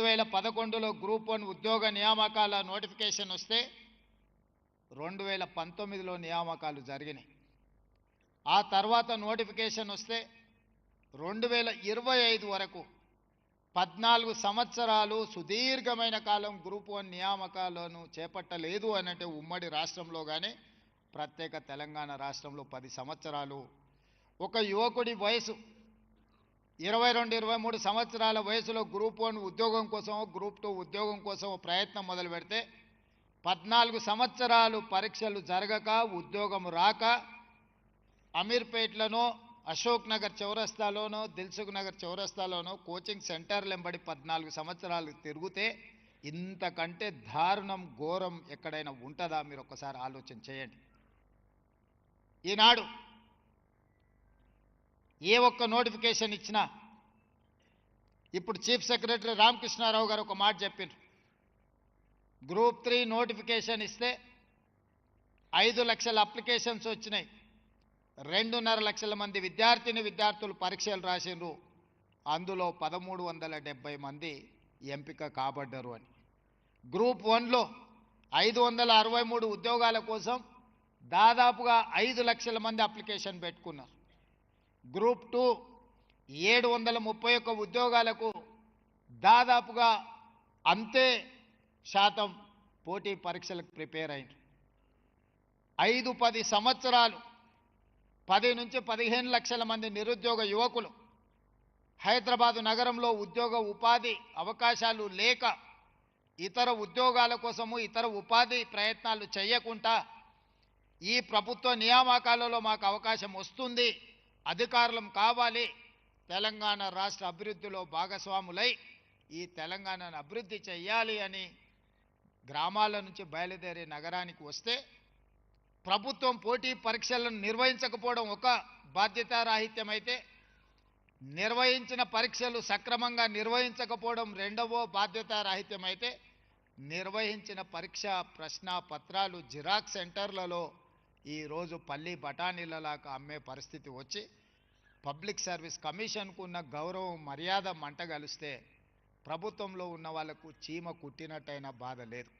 2011లో group 1 ఉద్యోగ నియామకాల notification వస్తే 2019లో నియామకాలు జరిగినాయి. ఆ తర్వాత నోటిఫికేషన్ వస్తే 2025 వరకు 14 సంవత్సరాలు సుదీర్ఘమైన కాలం గ్రూప్ 1 నియామకాలను చేపట్టలేదు అనంటే ఉమ్మడి రాష్ట్రంలో కానీ ప్రత్యేక తెలంగాణ రాష్ట్రంలో 10 సంవత్సరాలు ఒక యువకుడి వయసు 22-23 సంవత్సరాల వయసులో గ్రూప్ 1 ఉద్యోగం కోసం గ్రూప్ 2 ఉద్యోగం కోసం ప్రయత్నం మొదలు పెడితే 14 సంవత్సరాలు పరీక్షలు జరగక ఉద్యోగం రాక అమీర్పేట్లోనో అశోక్ నగర్ చౌరస్తాలోనో దిల్సుఖ్ నగర్ చౌరస్తాలోనో కోచింగ్ సెంటర్లు వెంబడి 14 సంవత్సరాలు తిరిగితే ఇంతకంటే దారుణం ఘోరం ఎక్కడైనా ఉంటుందా? మీరు ఒక్కసారి ఆలోచన చేయండి. ఈనాడు ఏ ఒక్క నోటిఫికేషన్ ఇచ్చినా ఇప్పుడు చీఫ్ సెక్రటరీ రామకృష్ణారావు గారు ఒక మాట చెప్పారు. గ్రూప్ 3 నోటిఫికేషన్ ఇస్తే 5 లక్షల అప్లికేషన్స్ వచ్చినాయి. 2.5 లక్షల మంది విద్యార్థులు పరీక్షలు రాసిండ్రు. అందులో 1370 మంది ఎంపిక కాబడ్డారు అని. గ్రూప్ 1లో 563 ఉద్యోగాల కోసం దాదాపుగా 5 లక్షల మంది అప్లికేషన్ పెట్టుకున్నారు. గ్రూప్ 2 731 ఉద్యోగాలకు దాదాపుగా అంతే శాతం పోటీ పరీక్షలకు ప్రిపేర్ అయ్యారు. 5-10 సంవత్సరాలు 10 నుంచి 15 లక్షల మంది నిరుద్యోగ యువకులు హైదరాబాదు నగరంలో ఉద్యోగ ఉపాధి అవకాశాలు లేక ఇతర ఉద్యోగాల కోసము ఇతర ఉపాధి ప్రయత్నాలు చేయకుండా ఈ ప్రభుత్వ నియామకాలలో మాకు అవకాశం వస్తుంది, అధికారులం కావాలి, తెలంగాణ రాష్ట్ర అభివృద్ధిలో భాగస్వాములై ఈ తెలంగాణను అభివృద్ధి చేయాలి అని గ్రామాల నుంచి బయలుదేరి నగరానికి వస్తే ప్రభుత్వం పోటీ పరీక్షలను నిర్వహించకపోవడం ఒక బాధ్యతారాహిత్యమైతే నిర్వహించిన పరీక్షలు సక్రమంగా నిర్వహించకపోవడం రెండవ బాధ్యతారాహిత్యమైతే నిర్వహించిన పరీక్ష ప్రశ్న పత్రాలు జిరాక్స్ సెంటర్లలో ఈరోజు పల్లి బఠానీలలాగా అమ్మే పరిస్థితి వచ్చి పబ్లిక్ సర్వీస్ కమిషన్కు ఉన్న గౌరవం మర్యాద మంటగలిస్తే ప్రభుత్వంలో ఉన్న వాళ్లకు చీమ కుట్టినట్టయిన బాధ లేదు.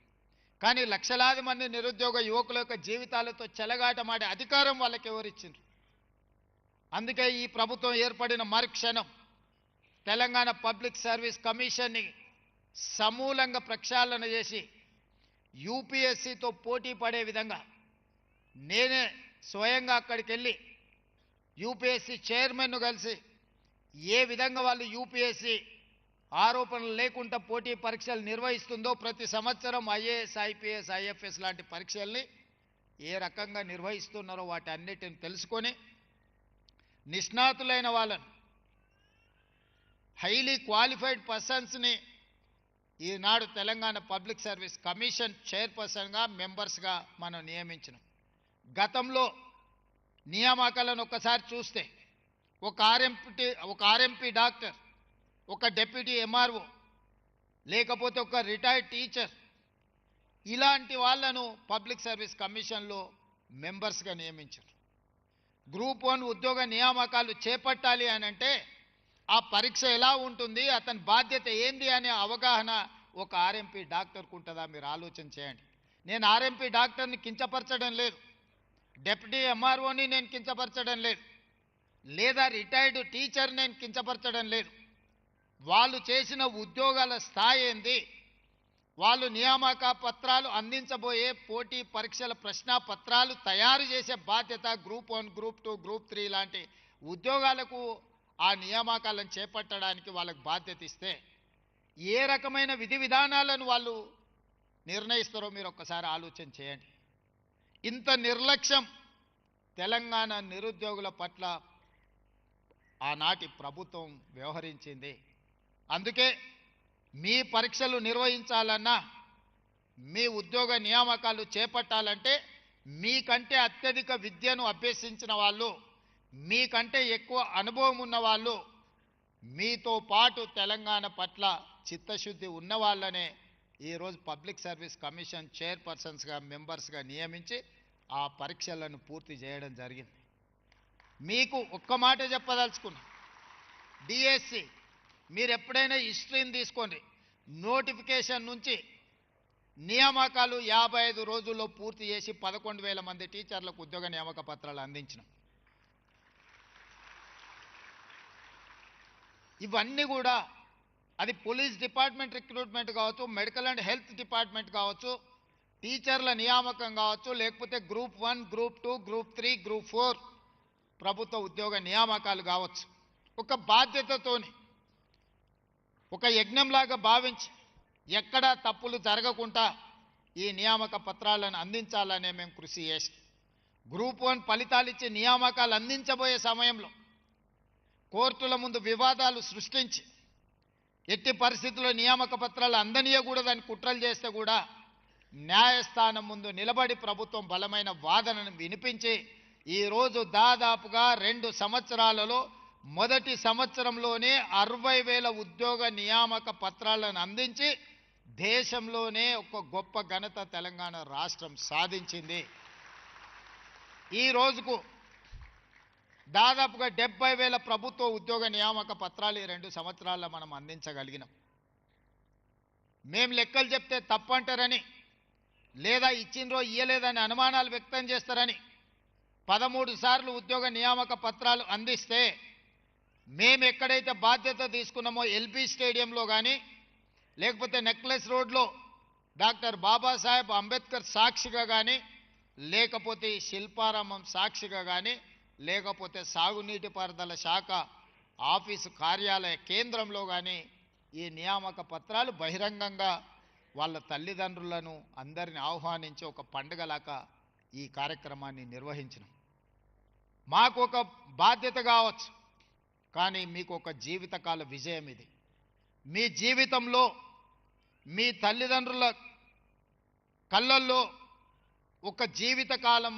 కానీ లక్షలాది మంది నిరుద్యోగ యువకుల యొక్క జీవితాలతో చెలగాటమాడే అధికారం వాళ్ళకి ఎవరిచ్చిండ్రు? అందుకే ఈ ప్రభుత్వం ఏర్పడిన మరుక్షణం తెలంగాణ పబ్లిక్ సర్వీస్ కమిషన్ని సమూలంగా ప్రక్షాళన చేసి యూపీఎస్సీతో పోటీ పడే విధంగా నేనే స్వయంగా అక్కడికి వెళ్ళి యూపీఎస్సీ చైర్మన్ను కలిసి ఏ విధంగా వాళ్ళు యూపీఎస్సీ ఆరోపణలు లేకుండా పోటీ పరీక్షలు నిర్వహిస్తుందో ప్రతి సంవత్సరం ఐఏఎస్ ఐపీఎస్ ఐఎఫ్ఎస్ లాంటి పరీక్షల్ని ఏ రకంగా నిర్వహిస్తున్నారో వాటి అన్నిటిని తెలుసుకొని నిష్ణాతులైన వాళ్ళను హైలీ క్వాలిఫైడ్ పర్సన్స్ని ఈనాడు తెలంగాణ పబ్లిక్ సర్వీస్ కమిషన్ చైర్పర్సన్గా మెంబర్స్గా మనం నియమించినాం. గతంలో నియామకాలను ఒక్కసారి చూస్తే ఒక ఆర్ఎంపీ డాక్టర్, ఒక డెప్యూటీ ఎంఆర్ఓ, లేకపోతే ఒక రిటైర్డ్ టీచర్, ఇలాంటి వాళ్ళను పబ్లిక్ సర్వీస్ కమిషన్లో మెంబర్స్గా నియమించారు. గ్రూప్ 1 ఉద్యోగ నియామకాలు చేపట్టాలి అని అంటే ఆ పరీక్ష ఎలా ఉంటుంది, అతని బాధ్యత ఏంది అనే అవగాహన ఒక ఆర్ఎంపీ డాక్టర్కు ఉంటుందా? మీరు ఆలోచన చేయండి. నేను ఆర్ఎంపీ డాక్టర్ని కించపరచడం లేదు, డెప్యూటీ ఎంఆర్ఓని నేను కించపరచడం లేదు, లేదా రిటైర్డ్ టీచర్ నేను కించపరచడం లేదు. వాళ్ళు చేసిన ఉద్యోగాల స్థాయి ఏంది, వాళ్ళు నియామక పత్రాలు అందించబోయే పోటీ పరీక్షల ప్రశ్న పత్రాలు తయారు చేసే బాధ్యత గ్రూప్ 1 గ్రూప్ 2 గ్రూప్ 3 లాంటి ఉద్యోగాలకు ఆ నియామకాలను చేపట్టడానికి వాళ్ళకు బాధ్యత ఇస్తే ఏ రకమైన విధి విధానాలను వాళ్ళు నిర్ణయిస్తారో మీరు ఒక్కసారి ఆలోచన చేయండి. ఇంత నిర్లక్ష్యం తెలంగాణ నిరుద్యోగుల పట్ల ఆనాటి ప్రభుత్వం వ్యవహరించింది. అందుకే మీ పరీక్షలు నిర్వహించాలన్నా మీ ఉద్యోగ నియామకాలు చేపట్టాలంటే మీకంటే అత్యధిక విద్యను అభ్యసించిన వాళ్ళు, మీకంటే ఎక్కువ అనుభవం ఉన్న వాళ్ళు, మీతో పాటు తెలంగాణ పట్ల చిత్తశుద్ధి ఉన్న వాళ్ళనే ఈరోజు పబ్లిక్ సర్వీస్ కమిషన్ చైర్పర్సన్స్గా మెంబర్స్గా నియమించి ఆ పరీక్షలను పూర్తి చేయడం జరిగింది. మీకు ఒక్క మాట చెప్పదలుచుకున్నా, డిఎస్సి మీరు ఎప్పుడైనా హిస్టరీని తీసుకోండి. నోటిఫికేషన్ నుంచి నియామకాలు 55 రోజుల్లో పూర్తి చేసి 11,000 మంది టీచర్లకు ఉద్యోగ నియామక పత్రాలు అందించినాం. ఇవన్నీ కూడా అది పోలీస్ డిపార్ట్మెంట్ రిక్రూట్మెంట్ కావచ్చు, మెడికల్ అండ్ హెల్త్ డిపార్ట్మెంట్ కావచ్చు, టీచర్ల నియామకం కావచ్చు, లేకపోతే గ్రూప్ 1, గ్రూప్ 2, గ్రూప్ 3, గ్రూప్ 4 ప్రభుత్వ ఉద్యోగ నియామకాలు కావచ్చు. ఒక బాధ్యతతోని ఒక యజ్ఞంలాగా భావించి ఎక్కడా తప్పులు జరగకుండా ఈ నియామక పత్రాలను అందించాలనే మేము కృషి చేసి గ్రూప్ 1 ఫలితాలు ఇచ్చి నియామకాలు అందించబోయే సమయంలో కోర్టుల ముందు వివాదాలు సృష్టించి ఎట్టి పరిస్థితుల్లో నియామక పత్రాలు అందనీయకూడదని కుట్రలు చేస్తే కూడా న్యాయస్థానం ముందు నిలబడి ప్రభుత్వం బలమైన వాదనను వినిపించి ఈరోజు దాదాపుగా 2 సంవత్సరాలలో మొదటి సంవత్సరంలోనే 60,000 ఉద్యోగ నియామక పత్రాలను అందించి దేశంలోనే ఒక గొప్ప ఘనత తెలంగాణ రాష్ట్రం సాధించింది. ఈ రోజుకు దాదాపుగా 70,000 ప్రభుత్వ ఉద్యోగ నియామక పత్రాలు ఈ 2 సంవత్సరాల్లో మనం అందించగలిగినాం. మేము లెక్కలు చెప్తే తప్పంటారని లేదా ఇచ్చిండ్రో ఇయ్యలేదని అనుమానాలు వ్యక్తం చేస్తారని 13 సార్లు ఉద్యోగ నియామక పత్రాలు అందిస్తే మేము ఎక్కడైతే బాధ్యత తీసుకున్నామో ఎల్బీ స్టేడియంలో కానీ లేకపోతే నెక్లెస్ రోడ్లో డాక్టర్ బాబాసాహెబ్ అంబేద్కర్ సాక్షిగా కానీ లేకపోతే శిల్పారామం సాక్షిగా కానీ లేకపోతే సాగునీటి పారుదల శాఖ ఆఫీసు కార్యాలయ కేంద్రంలో కానీ ఈ నియామక పత్రాలు బహిరంగంగా వాళ్ళ తల్లిదండ్రులను అందరిని ఆహ్వానించి ఒక పండుగలాగా ఈ కార్యక్రమాన్ని నిర్వహించినాం. మాకు ఒక బాధ్యత కావచ్చు, కానీ మీకు ఒక జీవితకాల విజయం ఇది. మీ జీవితంలో మీ తల్లిదండ్రుల కళ్ళల్లో ఒక జీవితకాలం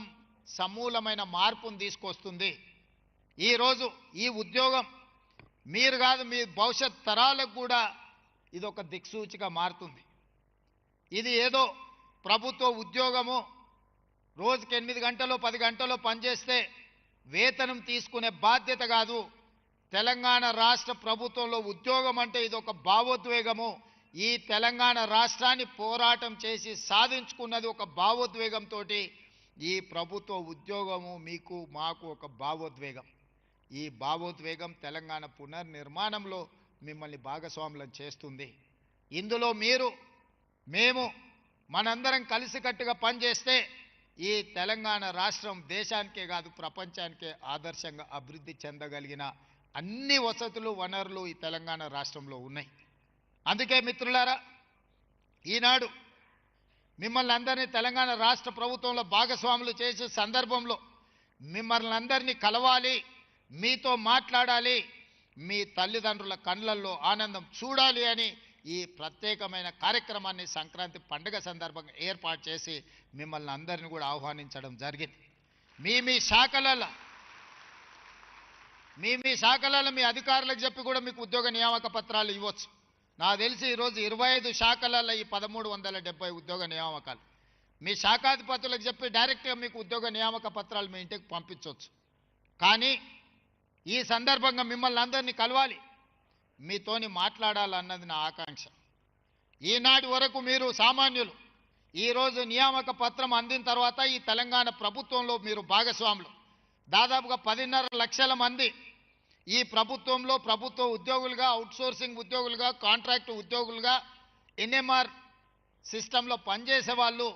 సమూలమైన మార్పును తీసుకొస్తుంది. ఈరోజు ఈ ఉద్యోగం మీరు కాదు, మీ భవిష్యత్ తరాలకు కూడా ఇది ఒక దిక్సూచిగా మారుతుంది. ఇది ఏదో ప్రభుత్వ ఉద్యోగము రోజుకి 8 గంటలో 10 గంటలో పనిచేస్తే వేతనం తీసుకునే బాధ్యత కాదు. తెలంగాణ రాష్ట్ర ప్రభుత్వంలో ఉద్యోగం అంటే ఇది ఒక భావోద్వేగము. ఈ తెలంగాణ రాష్ట్రాన్ని పోరాటం చేసి సాధించుకున్నది ఒక భావోద్వేగంతో. ఈ ప్రభుత్వ ఉద్యోగము మీకు మాకు ఒక భావోద్వేగం. ఈ భావోద్వేగం తెలంగాణ పునర్నిర్మాణంలో మిమ్మల్ని భాగస్వాములను చేస్తుంది. ఇందులో మీరు మేము మనందరం కలిసికట్టుగా పనిచేస్తే ఈ తెలంగాణ రాష్ట్రం దేశానికే కాదు ప్రపంచానికే ఆదర్శంగా అభివృద్ధి చెందగలిగిన అన్ని వసతులు వనరులు ఈ తెలంగాణ రాష్ట్రంలో ఉన్నాయి. అందుకే మిత్రులారా, ఈనాడు మిమ్మల్ని అందరినీ తెలంగాణ రాష్ట్ర ప్రభుత్వంలో భాగస్వాములు చేసే సందర్భంలో మిమ్మల్ని అందరినీ కలవాలి, మీతో మాట్లాడాలి, మీ తల్లిదండ్రుల కళ్ళల్లో ఆనందం చూడాలి అని ఈ ప్రత్యేకమైన కార్యక్రమాన్ని సంక్రాంతి పండుగ సందర్భంగా ఏర్పాటు చేసి మిమ్మల్ని అందరినీ కూడా ఆహ్వానించడం జరిగింది. మీ శాఖలలో మీ అధికారులకు చెప్పి కూడా మీకు ఉద్యోగ నియామక పత్రాలు ఇవ్వచ్చు. నాకు తెలిసి ఈరోజు 25 శాఖలలో ఈ 1370 ఉద్యోగ నియామకాలు మీ శాఖాధిపతులకు చెప్పి డైరెక్ట్గా మీకు ఉద్యోగ నియామక పత్రాలు మీ ఇంటికి పంపించవచ్చు. కానీ ఈ సందర్భంగా మిమ్మల్ని అందరినీ కలవాలి, మీతోని మాట్లాడాలన్నది నా ఆకాంక్ష. ఈనాటి వరకు మీరు సామాన్యులు, ఈరోజు నియామక పత్రం అందిన తర్వాత ఈ తెలంగాణ ప్రభుత్వంలో మీరు భాగస్వాములు. దాదాపుగా 10.5 లక్షల మంది ఈ ప్రభుత్వంలో ప్రభుత్వ ఉద్యోగులుగా, అవుట్సోర్సింగ్ ఉద్యోగులుగా, కాంట్రాక్ట్ ఉద్యోగులుగా, ఎన్ఎంఆర్ సిస్టంలో పనిచేసే వాళ్ళు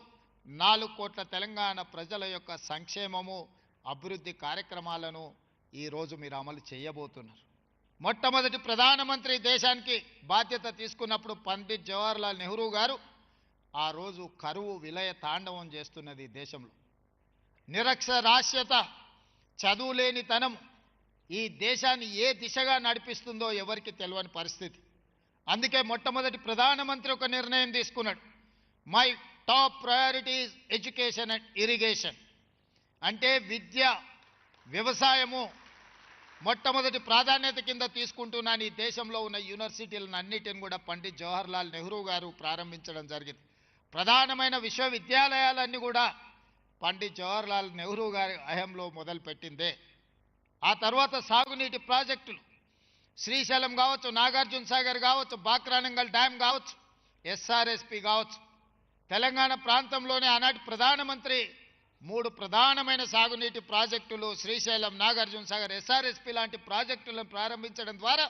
4 కోట్ల తెలంగాణ ప్రజల యొక్క సంక్షేమము అభివృద్ధి కార్యక్రమాలను ఈరోజు మీరు అమలు చేయబోతున్నారు. మొట్టమొదటి ప్రధానమంత్రి దేశానికి బాధ్యత తీసుకున్నప్పుడు పండిత్ జవహర్లాల్ నెహ్రూ గారు ఆ రోజు కరువు విలయ తాండవం చేస్తున్నది దేశంలో. నిరక్షరాస్యత, చదువులేనితనం ఈ దేశాన్ని ఏ దిశగా నడిపిస్తుందో ఎవరికి తెలియని పరిస్థితి. అందుకే మొట్టమొదటి ప్రధానమంత్రి ఒక నిర్ణయం తీసుకున్నాడు. My top priority is education and irrigation. అంటే విద్య, వ్యవసాయము మొట్టమొదటి ప్రాధాన్యత కింద తీసుకుంటున్నాను. ఈ దేశంలో ఉన్న యూనివర్సిటీలను అన్నిటిని కూడా పండిత్ జవహర్లాల్ నెహ్రూ గారు ప్రారంభించడం జరిగింది. ప్రధానమైన విశ్వవిద్యాలయాలన్నీ కూడా పండిత్ జవహర్లాల్ నెహ్రూ గారి హయాంలో మొదలుపెట్టిందే. ఆ తర్వాత సాగునీటి ప్రాజెక్టులు శ్రీశైలం కావచ్చు, నాగార్జున సాగర్ కావచ్చు, బాక్రానంగల్ డ్యామ్ కావచ్చు, ఎస్ఆర్ఎస్పి కావచ్చు. తెలంగాణ ప్రాంతంలోనే ఆనాటి ప్రధానమంత్రి 3 ప్రధానమైన సాగునీటి ప్రాజెక్టులు శ్రీశైలం, నాగార్జున సాగర్, ఎస్ఆర్ఎస్పి లాంటి ప్రాజెక్టులను ప్రారంభించడం ద్వారా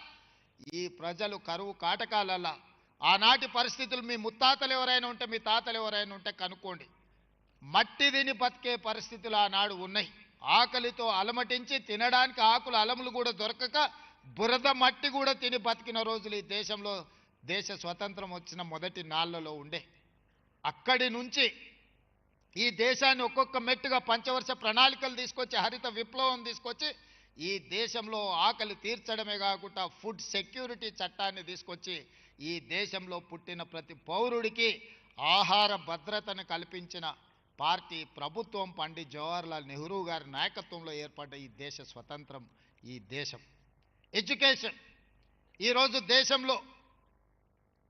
ఈ ప్రజలు కరువు కాటకాలల్ల ఆనాటి పరిస్థితులు మీ ముత్తాతలు ఎవరైనా ఉంటే, మీ తాతలు ఎవరైనా ఉంటే కనుక్కోండి. మట్టి తిని బతికే పరిస్థితులు ఆనాడు ఉన్నాయి. ఆకలితో అలమటించి తినడానికి ఆకులు అలములు కూడా దొరకక బురద మట్టి కూడా తిని బతికిన రోజులు ఈ దేశంలో దేశ స్వతంత్రం వచ్చిన మొదటి నాళ్లలో ఉండే. అక్కడి నుంచి ఈ దేశాన్ని ఒక్కొక్క మెట్టుగా పంచవర్ష ప్రణాళికలు తీసుకొచ్చి, హరిత విప్లవం తీసుకొచ్చి ఈ దేశంలో ఆకలి తీర్చడమే కాకుండా ఫుడ్ సెక్యూరిటీ చట్టాన్ని తీసుకొచ్చి ఈ దేశంలో పుట్టిన ప్రతి పౌరుడికి ఆహార భద్రతను కల్పించిన పార్టీ ప్రభుత్వం పండిత్ జవహర్లాల్ నెహ్రూ గారి నాయకత్వంలో ఏర్పడ్డ ఈ దేశ స్వతంత్రం, ఈ దేశం. ఎడ్యుకేషన్ ఈరోజు దేశంలో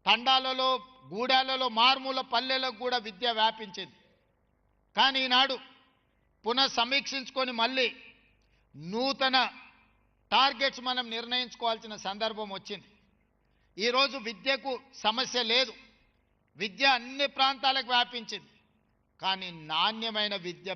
తండాలలో, గూడాలలో, మారుమూల పల్లెలకు కూడా విద్య వ్యాపించింది. కానీ ఈనాడు పునః సమీక్షించుకొని మళ్ళీ నూతన టార్గెట్స్ మనం నిర్ణయించుకోవాల్సిన సందర్భం వచ్చింది. ఈరోజు విద్యకు సమస్య లేదు, విద్య అన్ని ప్రాంతాలకు వ్యాపించింది. కానీ నాణ్యమైన విద్య